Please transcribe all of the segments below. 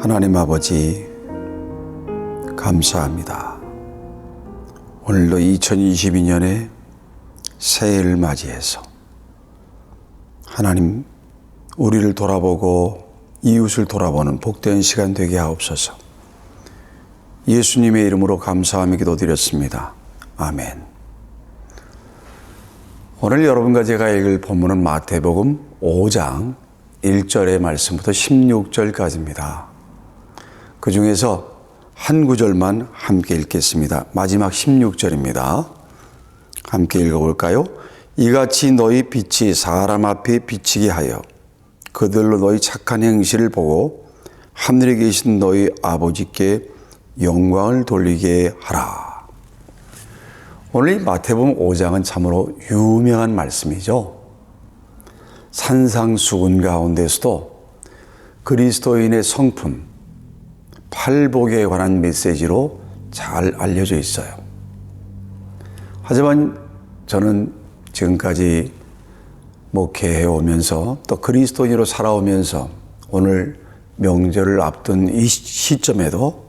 하나님 아버지 감사합니다. 오늘도 2022년에 새해를 맞이해서 하나님 우리를 돌아보고 이웃을 돌아보는 복된 시간 되게 하옵소서. 예수님의 이름으로 감사하며 기도드렸습니다. 아멘. 오늘 여러분과 제가 읽을 본문은 마태복음 5장 1절의 말씀부터 16절까지입니다. 그 중에서 한 구절만 함께 읽겠습니다. 마지막 16절입니다. 함께 읽어볼까요? 이같이 너희 빛이 사람 앞에 비치게 하여 그들로 너희 착한 행실을 보고 하늘에 계신 너희 아버지께 영광을 돌리게 하라. 오늘 이 마태복음 5장은 참으로 유명한 말씀이죠. 산상수훈 가운데서도 그리스도인의 성품, 팔복에 관한 메시지로 잘 알려져 있어요. 하지만 저는 지금까지 목회해 오면서 또 그리스도인으로 살아오면서 오늘 명절을 앞둔 이 시점에도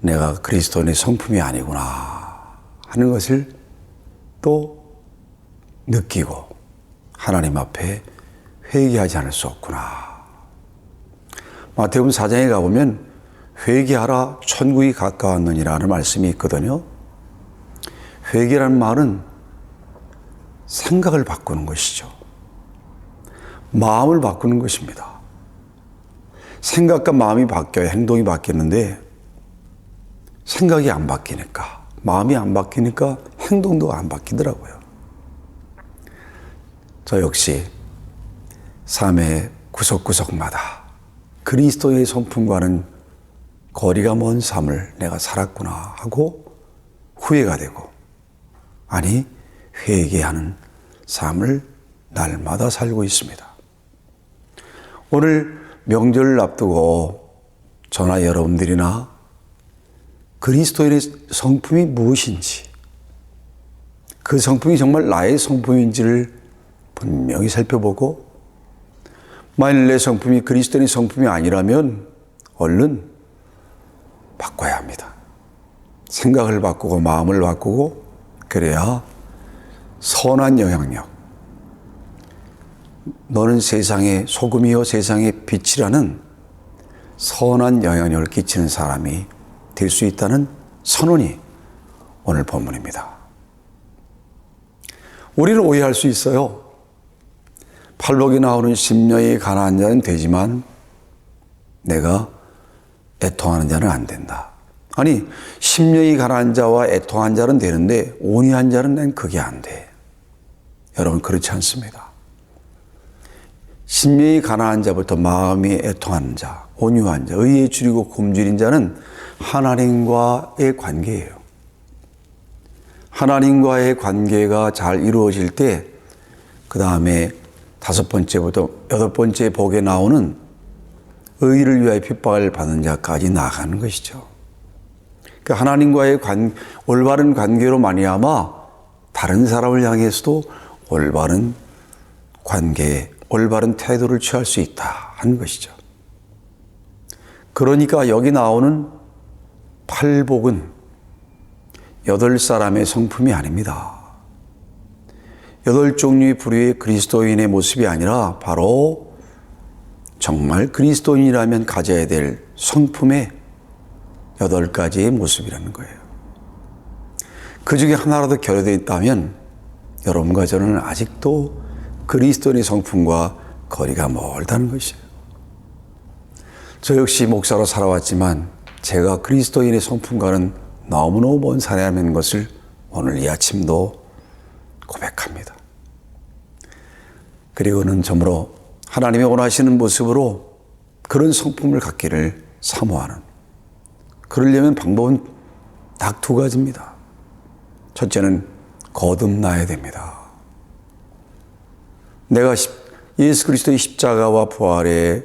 내가 그리스도인의 성품이 아니구나 하는 것을 또 느끼고 하나님 앞에 회개하지 않을 수 없구나. 마태복음 4장에 가보면 회개하라 천국이 가까웠느니라는 말씀이 있거든요. 회개라는 말은 생각을 바꾸는 것이죠. 마음을 바꾸는 것입니다. 생각과 마음이 바뀌어야 행동이 바뀌는데 생각이 안 바뀌니까, 마음이 안 바뀌니까 행동도 안 바뀌더라고요. 저 역시 삶의 구석구석마다 그리스도의 성품과는 거리가 먼 삶을 내가 살았구나 하고 후회가 되고, 아니 회개하는 삶을 날마다 살고 있습니다. 오늘 명절을 앞두고 저나 여러분들이나 그리스도인의 성품이 무엇인지, 그 성품이 정말 나의 성품인지를 분명히 살펴보고, 만일 내 성품이 그리스도인의 성품이 아니라면 얼른 바꿔야 합니다. 생각을 바꾸고 마음을 바꾸고, 그래야 선한 영향력, 너는 세상의 소금이요 세상의 빛이라는 선한 영향력을 끼치는 사람이 될 수 있다는 선언이 오늘 본문입니다. 우리는 오해할 수 있어요. 팔복에 나오는 심령이 가난한 자는 되지만 내가 애통하는 자는 안 된다. 아니, 심령이 가난한 자와 애통한 자는 되는데 온유한 자는 난 그게 안 돼. 여러분, 그렇지 않습니다. 심령이 가난한 자부터 마음이 애통하는 자, 온유한 자, 의에 줄이고 굶주린 자는 하나님과의 관계예요. 하나님과의 관계가 잘 이루어질 때 그 다음에 5번째부터 8번째 복에 나오는 의를 위하여 핍박을 받는 자까지 나아가는 것이죠. 그러니까 하나님과의 올바른 관계로 말미암아 다른 사람을 향해서도 올바른 관계, 올바른 태도를 취할 수 있다 하는 것이죠. 그러니까 여기 나오는 팔복은 8사람의 성품이 아닙니다. 8종류의 부류의 그리스도인의 모습이 아니라 바로 정말 그리스도인이라면 가져야 될 성품의 8가지의 모습이라는 거예요. 그 중에 하나라도 결여되어 있다면 여러분과 저는 아직도 그리스도인의 성품과 거리가 멀다는 것이에요. 저 역시 목사로 살아왔지만 제가 그리스도인의 성품과는 너무너무 먼 사람인 것을 오늘 이 아침도 고백합니다. 그리고는 저므로 하나님이 원하시는 모습으로 그런 성품을 갖기를 사모하는, 그러려면 방법은 딱 2가지입니다. 첫째는 거듭나야 됩니다. 내가 예수 그리스도의 십자가와 부활의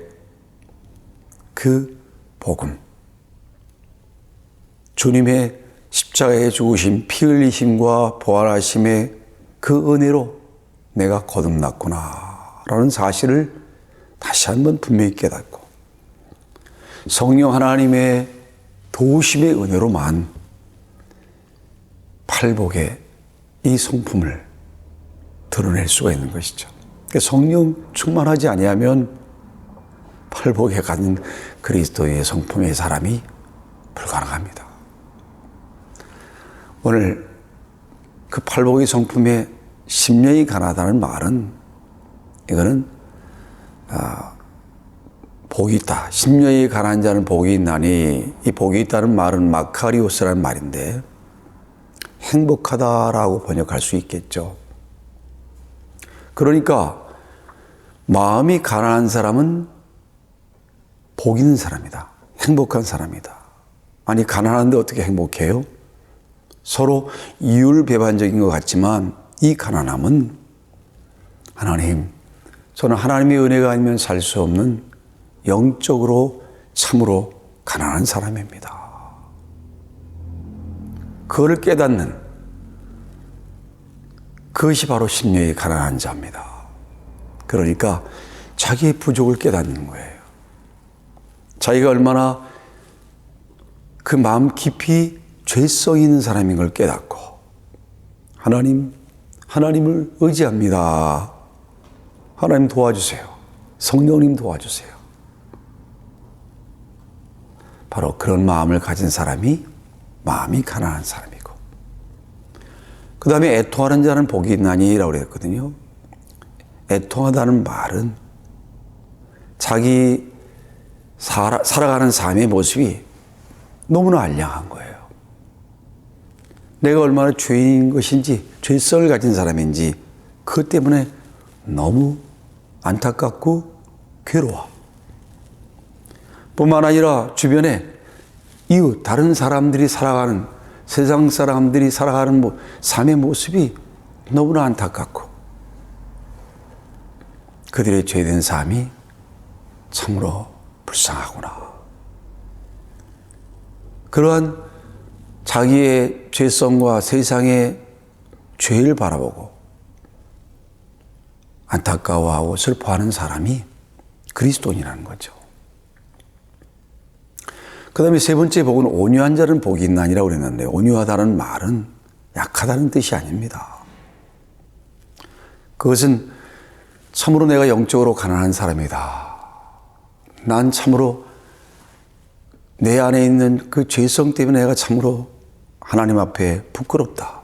그 복음, 주님의 십자가에 죽으심, 피 흘리심과 부활하심의 그 은혜로 내가 거듭났구나 라는 사실을 다시 한번 분명히 깨닫고, 성령 하나님의 도우심의 은혜로만 팔복의 이 성품을 드러낼 수가 있는 것이죠. 성령 충만하지 아니하면 팔복에 가진 그리스도의 성품의 사람이 불가능합니다. 오늘 그 팔복의 성품에 심령이 가난하다는 말은 이거는 복이 있다. 심령이 가난한 자는 복이 있나니, 이 복이 있다는 말은 마카리오스라는 말인데 행복하다라고 번역할 수 있겠죠. 그러니까 마음이 가난한 사람은 복 있는 사람이다. 행복한 사람이다. 아니, 가난한데 어떻게 행복해요? 서로 이율배반적인 것 같지만 이 가난함은 하나님, 저는 하나님의 은혜가 아니면 살 수 없는 영적으로 참으로 가난한 사람입니다. 그걸 깨닫는, 그것이 바로 심령이 가난한 자입니다. 그러니까 자기의 부족을 깨닫는 거예요. 자기가 얼마나 그 마음 깊이 죄성 있는 사람인 걸 깨닫고, 하나님을 의지합니다. 하나님 도와주세요. 성령님 도와주세요. 바로 그런 마음을 가진 사람이 마음이 가난한 사람이고, 그 다음에 애통하는 자는 복이 있나니라고 그랬거든요. 애통하다는 말은 자기 살아가는 삶의 모습이 너무나 알량한 거예요. 내가 얼마나 죄인인 것인지, 죄성을 가진 사람인지, 그것 때문에 너무 안타깝고 괴로워. 뿐만 아니라 주변에 이웃, 다른 사람들이 살아가는, 세상 사람들이 살아가는 삶의 모습이 너무나 안타깝고, 그들의 죄된 삶이 참으로 불쌍하구나. 그러한 자기의 죄성과 세상의 죄를 바라보고 안타까워하고 슬퍼하는 사람이 그리스도인이라는 거죠. 그 다음에 세 번째 복은 온유한 자는 복이 있나니라고 그랬는데, 온유하다는 말은 약하다는 뜻이 아닙니다. 그것은 참으로 내가 영적으로 가난한 사람이다. 난 참으로 내 안에 있는 그 죄성 때문에 내가 참으로 하나님 앞에 부끄럽다.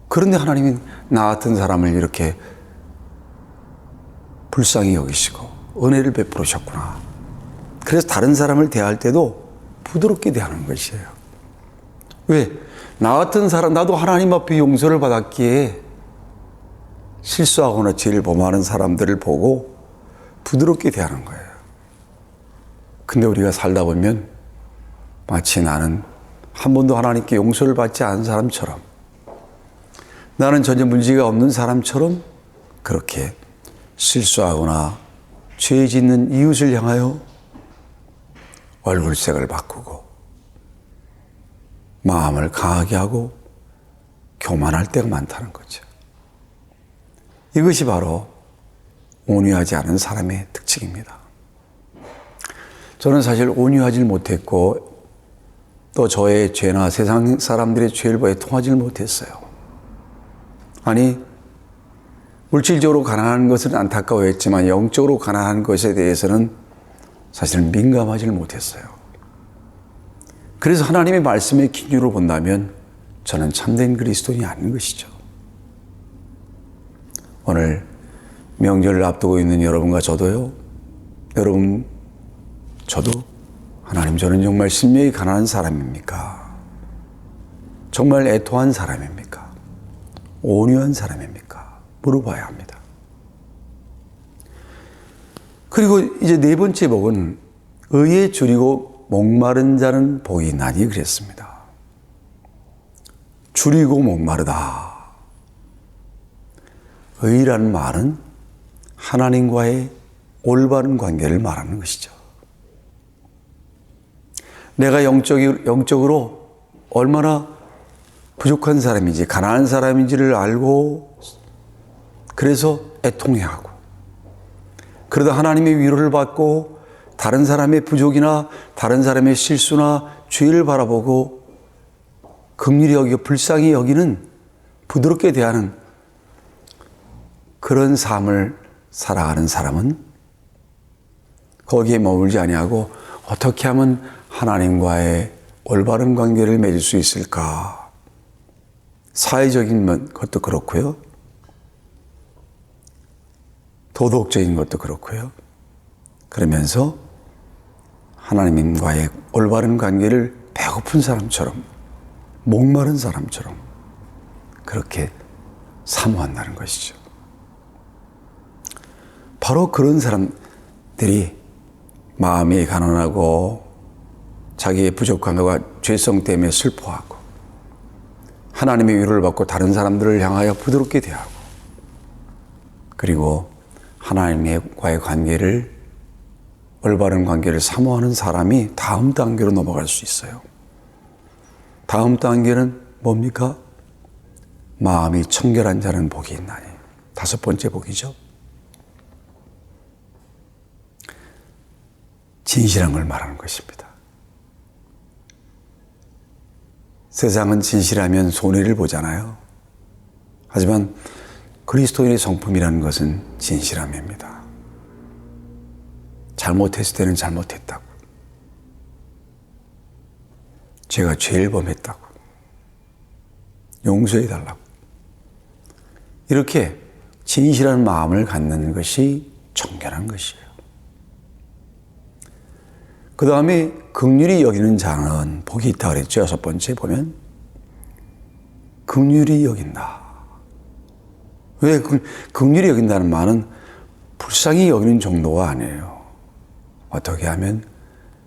그런데 하나님이 나 같은 사람을 이렇게 불쌍히 여기시고 은혜를 베풀으셨구나. 그래서 다른 사람을 대할 때도 부드럽게 대하는 것이에요. 왜? 나 같은 사람, 나도 하나님 앞에 용서를 받았기에 실수하거나 죄를 범하는 사람들을 보고 부드럽게 대하는 거예요. 근데 우리가 살다 보면 마치 나는 한 번도 하나님께 용서를 받지 않은 사람처럼, 나는 전혀 문제가 없는 사람처럼 그렇게 실수하거나 죄 짓는 이웃을 향하여 얼굴색을 바꾸고 마음을 강하게 하고 교만할 때가 많다는 거죠. 이것이 바로 온유하지 않은 사람의 특징입니다. 저는 사실 온유하지 못했고, 또 저의 죄나 세상 사람들의 죄를 애통하지 못했어요. 아니, 물질적으로 가난한 것은 안타까워했지만 영적으로 가난한 것에 대해서는 사실 민감하지 못했어요. 그래서 하나님의 말씀의 기준으로 본다면 저는 참된 그리스도인이 아닌 것이죠. 오늘 명절을 앞두고 있는 여러분과 저도요, 저도 하나님, 저는 정말 심령이 가난한 사람입니까? 정말 애통한 사람입니까? 온유한 사람입니까? 물어봐야 합니다. 그리고 이제 네 번째 복은 의에 줄이고 목마른 자는 복이 있나니 그랬습니다. 줄이고 목마르다. 의라는 말은 하나님과의 올바른 관계를 말하는 것이죠. 내가 영적으로 얼마나 부족한 사람인지, 가난한 사람인지를 알고, 그래서 애통해하고, 그러다 하나님의 위로를 받고 다른 사람의 부족이나 다른 사람의 실수나 죄를 바라보고 긍휼히 여기고 불쌍히 여기는, 부드럽게 대하는 그런 삶을 살아가는 사람은 거기에 머물지 아니하고 어떻게 하면 하나님과의 올바른 관계를 맺을 수 있을까? 사회적인 것도 그렇고요. 도덕적인 것도 그렇고요. 그러면서 하나님과의 올바른 관계를 배고픈 사람처럼, 목마른 사람처럼 그렇게 사모한다는 것이죠. 바로 그런 사람들이 마음이 가난하고 자기의 부족함과 죄성 때문에 슬퍼하고 하나님의 위로를 받고 다른 사람들을 향하여 부드럽게 대하고 그리고 하나님과의 관계를, 올바른 관계를 사모하는 사람이 다음 단계로 넘어갈 수 있어요. 다음 단계는 뭡니까? 마음이 청결한 자는 복이 있나니. 5번째 복이죠. 진실한 걸 말하는 것입니다. 세상은 진실하면 손해를 보잖아요. 하지만 그리스도인의 성품이라는 것은 진실함입니다. 잘못했을 때는 잘못했다고, 제가 죄를 범했다고, 용서해달라고, 이렇게 진실한 마음을 갖는 것이 청결한 것이에요. 그 다음에 긍휼히 여기는 자는 복이 있다 그랬죠. 6번째 보면 긍휼히 여긴다. 왜 긍휼히 여긴다는 말은 불쌍히 여기는 정도가 아니에요. 어떻게 하면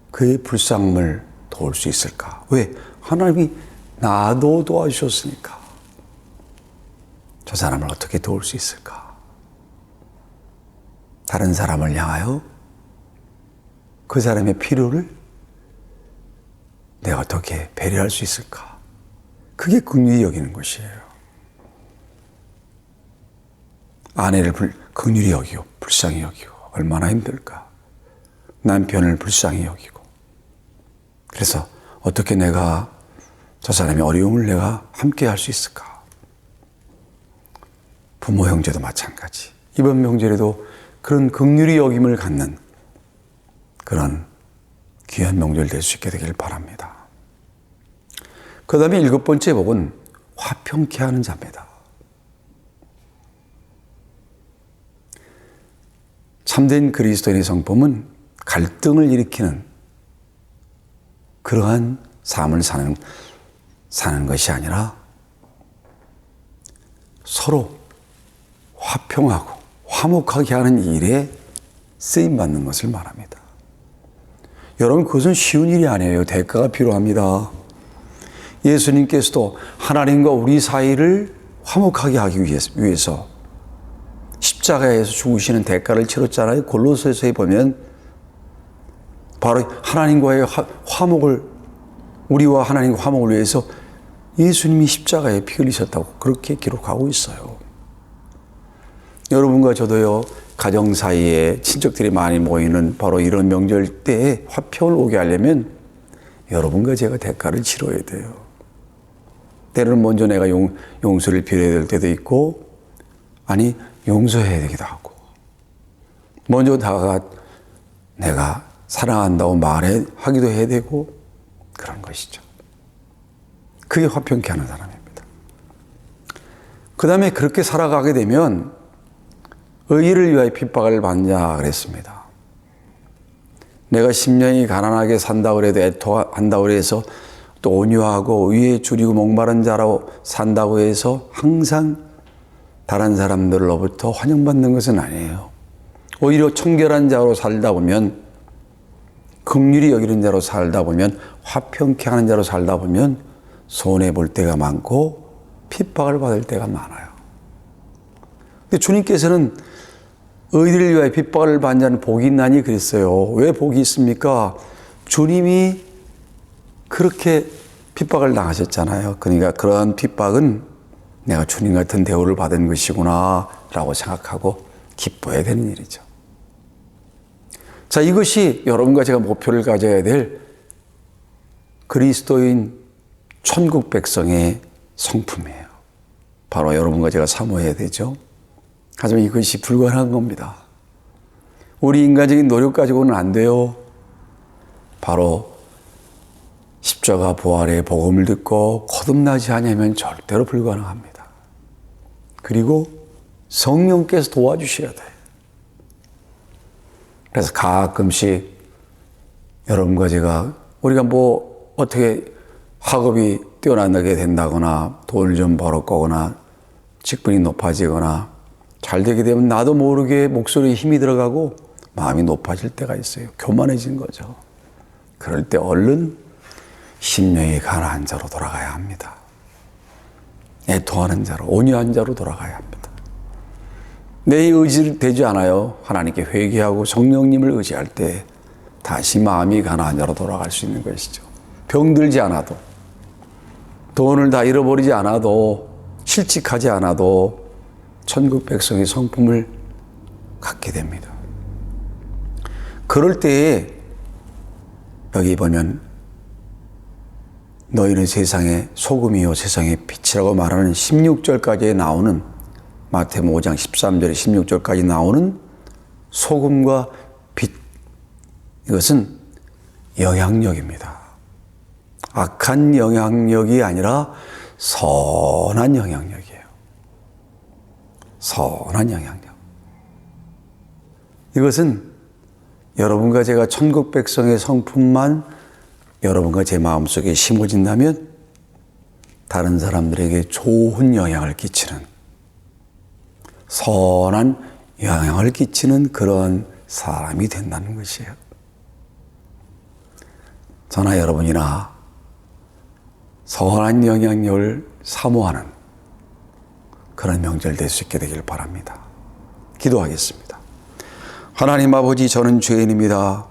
그의 불쌍함을 도울 수 있을까? 왜? 하나님이 나도 도와주셨으니까. 저 사람을 어떻게 도울 수 있을까? 다른 사람을 향하여 그 사람의 필요를 내가 어떻게 배려할 수 있을까? 그게 긍휼히 여기는 것이에요. 아내를 긍휼히 여기고 불쌍히 여기고 얼마나 힘들까? 남편을 불쌍히 여기고, 그래서 어떻게 내가 저 사람의 어려움을 내가 함께 할 수 있을까? 부모 형제도 마찬가지. 이번 명절에도 그런 긍휼히 여김을 갖는 그런 귀한 명절 될 수 있게 되길 바랍니다. 그 다음에 7번째 복은 화평케 하는 자입니다. 참된 그리스도인의 성품은 갈등을 일으키는 그러한 삶을 사는 것이 아니라 서로 화평하고 화목하게 하는 일에 쓰임받는 것을 말합니다. 여러분, 그것은 쉬운 일이 아니에요. 대가가 필요합니다. 예수님께서도 하나님과 우리 사이를 화목하게 하기 위해서 십자가에서 죽으시는 대가를 치렀잖아요. 골로새서에 보면 바로 하나님과의 화목을, 우리와 하나님과 화목을 위해서 예수님이 십자가에 피 흘리셨다고 그렇게 기록하고 있어요. 여러분과 저도요, 가정 사이에 친척들이 많이 모이는 바로 이런 명절 때에 화평을 오게 하려면 여러분과 제가 대가를 치러야 돼요. 때로는 먼저 내가 용서를 빌어야 될 때도 있고, 아니 용서해야 되기도 하고, 먼저 다가가 내가 사랑한다고 말하기도 해야 되고, 그런 것이죠. 그게 화평케 하는 사람입니다. 그 다음에 그렇게 살아가게 되면 의의를 위하여 핍박을 받냐 그랬습니다. 내가 10년이 가난하게 산다고 해도 애통한다고 해서 또 온유하고 의에 줄이고 목마른 자로 산다고 해서 항상 다른 사람들로부터 환영받는 것은 아니에요. 오히려 청결한 자로 살다 보면, 긍휼히 여기는 자로 살다 보면, 화평케 하는 자로 살다 보면 손해볼 때가 많고 핍박을 받을 때가 많아요. 근데 주님께서는 의리를 위하여 핍박을 받는 자는 복이 있나니 그랬어요. 왜 복이 있습니까? 주님이 그렇게 핍박을 당하셨잖아요. 그러니까 그런 핍박은 내가 주님 같은 대우를 받은 것이구나 라고 생각하고 기뻐해야 되는 일이죠. 자, 이것이 여러분과 제가 목표를 가져야 될 그리스도인 천국 백성의 성품이에요. 바로 여러분과 제가 사모해야 되죠. 하지만 이것이 불가능한 겁니다. 우리 인간적인 노력 가지고는 안 돼요. 바로 십자가 부활의 복음을 듣고 거듭나지 않으면 절대로 불가능합니다. 그리고 성령께서 도와주셔야 돼요. 그래서 가끔씩 여러분과 제가 우리가 뭐 어떻게 학업이 뛰어나게 된다거나 돈을 좀 벌었거나 직분이 높아지거나 잘 되게 되면 나도 모르게 목소리에 힘이 들어가고 마음이 높아질 때가 있어요. 교만해진 거죠. 그럴 때 얼른 심령이 가난한 자로 돌아가야 합니다. 애통하는 자로, 온유한 자로 돌아가야 합니다. 내 의지를 되지 않아요. 하나님께 회개하고 성령님을 의지할 때 다시 마음이 가난한 자로 돌아갈 수 있는 것이죠. 병들지 않아도, 돈을 다 잃어버리지 않아도, 실직하지 않아도 천국 백성의 성품을 갖게 됩니다. 그럴 때에 여기 보면 너희는 세상의 소금이요 세상의 빛이라고 말하는 16절까지 나오는 마태복음 5장 13절에 16절까지 나오는 소금과 빛, 이것은 영향력입니다. 악한 영향력이 아니라 선한 영향력이에요. 선한 영향력. 이것은 여러분과 제가 천국 백성의 성품만 여러분과 제 마음속에 심어진다면 다른 사람들에게 좋은 영향을 끼치는, 선한 영향을 끼치는 그런 사람이 된다는 것이에요. 저나 여러분이나 선한 영향력을 사모하는 그런 명절 될 수 있게 되길 바랍니다. 기도하겠습니다. 하나님 아버지, 저는 죄인입니다.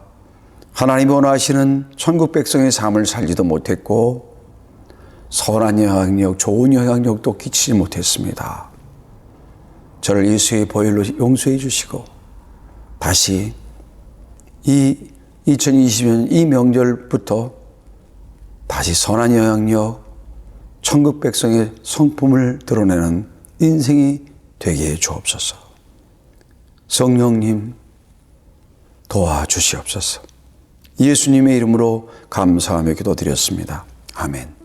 하나님 원하시는 천국 백성의 삶을 살지도 못했고 선한 영향력, 좋은 영향력도 끼치지 못했습니다. 저를 예수의 보혈로 용서해 주시고 다시 이 2020년 이 명절부터 다시 선한 영향력, 천국 백성의 성품을 드러내는 인생이 되게 해 주옵소서. 성령님 도와주시옵소서. 예수님의 이름으로 감사하며 기도드렸습니다. 아멘.